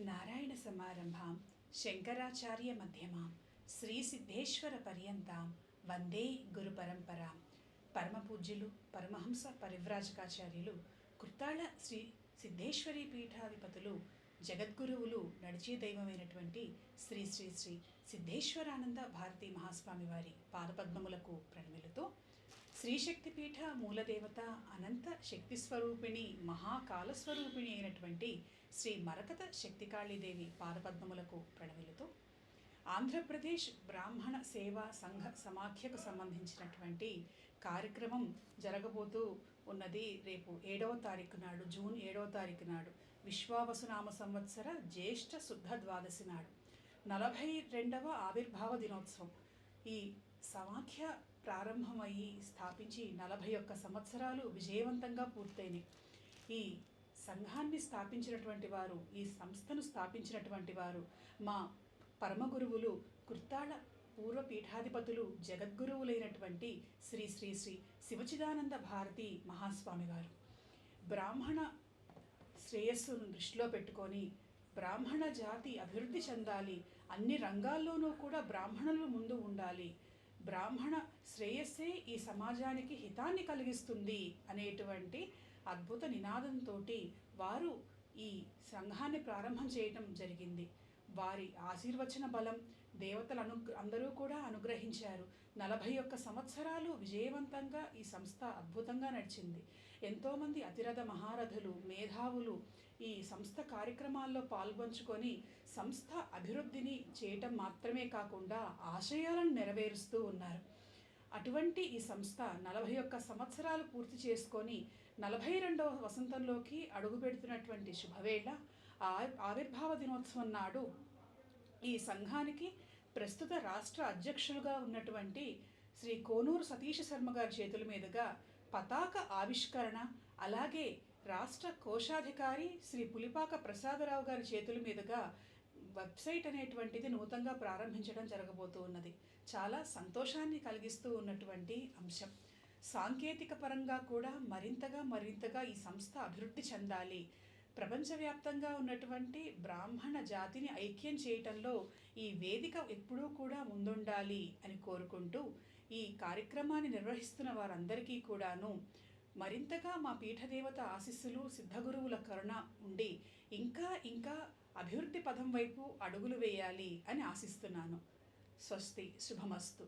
నారాయణ సమారంభాం శంకరాచార్య మధ్యమాం శ్రీసిద్ధేశ్వర పర్యంతాం వందే గురు పరంపరాం. పరమపూజ్యులు పరమహంస పరివ్రాజకాచార్యులు కృత్తాళ శ్రీ సిద్ధేశ్వరి పీఠాధిపతులు జగద్గురువులు నడిచే దైవమైనటువంటి శ్రీ శ్రీ శ్రీ సిద్ధేశ్వరానంద భారతీ మహాస్వామి వారి పాదపద్మములకు ప్రణమిలుతో శ్రీశక్తిపీఠ మూలదేవత అనంత శక్తి స్వరూపిణి మహాకాలస్వరూపిణి అయినటువంటి శ్రీ మరకత శక్తికాళీదేవి పాదపద్మములకు ప్రణమిలుతో ఆంధ్రప్రదేశ్ బ్రాహ్మణ సేవా సంఘ సమాఖ్యకు సంబంధించినటువంటి కార్యక్రమం జరగబోతూ ఉన్నది. రేపు 7వ తారీఖు నాడు, జూన్ 7వ తారీఖు నాడు, విశ్వావసునామ సంవత్సర జ్యేష్ఠ శుద్ధ ద్వాదశి నాడు 42వ ఆవిర్భావ దినోత్సవం. ఈ సమాఖ్య ప్రారంభమయ్యి స్థాపించి 41 సంవత్సరాలు విజయవంతంగా పూర్తయినాయి. ఈ సంఘాన్ని స్థాపించినటువంటి వారు, ఈ సంస్థను స్థాపించినటువంటి వారు మా పరమగురువులు కృత్తాళ పూర్వ పీఠాధిపతులు జగద్గురువులైనటువంటి శ్రీ శ్రీ శ్రీ శివచిదానంద భారతీ మహాస్వామి వారు. బ్రాహ్మణ శ్రేయస్సును దృష్టిలో పెట్టుకొని బ్రాహ్మణ జాతి అభివృద్ధి చెందాలి, అన్ని రంగాల్లోనూ కూడా బ్రాహ్మణులు ముందు ఉండాలి, బ్రాహ్మణ శ్రేయస్సే ఈ సమాజానికి హితాన్ని కలిగిస్తుంది అనేటువంటి అద్భుత నినాదంతో వారు ఈ సంఘాన్ని ప్రారంభం చేయటం జరిగింది. వారి ఆశీర్వచన బలం దేవతలు అందరూ కూడా అనుగ్రహించారు. 41 సంవత్సరాలు విజయవంతంగా ఈ సంస్థ అద్భుతంగా నడిచింది. ఎంతోమంది అతిరథ మహారథులు, మేధావులు ఈ సంస్థ కార్యక్రమాల్లో పాల్గొంచుకొని సంస్థ అభివృద్ధిని చేయటం మాత్రమే కాకుండా ఆశయాలను నెరవేరుస్తూ ఉన్నారు. అటువంటి ఈ సంస్థ 41 సంవత్సరాలు పూర్తి చేసుకొని 42వ వసంతంలోకి అడుగుపెడుతున్నటువంటి శుభవేళ ఆవిర్భావ దినోత్సవం నాడు ఈ సంఘానికి ప్రస్తుత రాష్ట్ర అధ్యక్షులుగా ఉన్నటువంటి శ్రీ కోనూరు సతీష్ శర్మ గారి చేతుల మీదుగా పతాక ఆవిష్కరణ, అలాగే రాష్ట్ర కోశాధికారి శ్రీ పులిపాక ప్రసాదరావు గారి చేతుల మీదుగా వెబ్సైట్ అనేటువంటిది నూతనంగా ప్రారంభించడం జరగబోతూ ఉన్నది. చాలా సంతోషాన్ని కలిగిస్తూ ఉన్నటువంటి అంశం. సాంకేతిక పరంగా కూడా మరింతగా ఈ సంస్థ అభివృద్ధి చెందాలి, ప్రపంచవ్యాప్తంగా ఉన్నటువంటి బ్రాహ్మణ జాతిని ఐక్యం చేయటంలో ఈ వేదిక ఎప్పుడూ కూడా ముందుండాలి అని కోరుకుంటూ ఈ కార్యక్రమాన్ని నిర్వహిస్తున్న వారందరికీ కూడాను మరింతగా మా పీఠదేవత ఆశీస్సులు, సిద్ధగురువుల కరుణ ఉండి ఇంకా అభివృద్ధి పదం వైపు అడుగులు వేయాలి అని ఆశిస్తున్నాను. స్వస్తి, శుభమస్తు.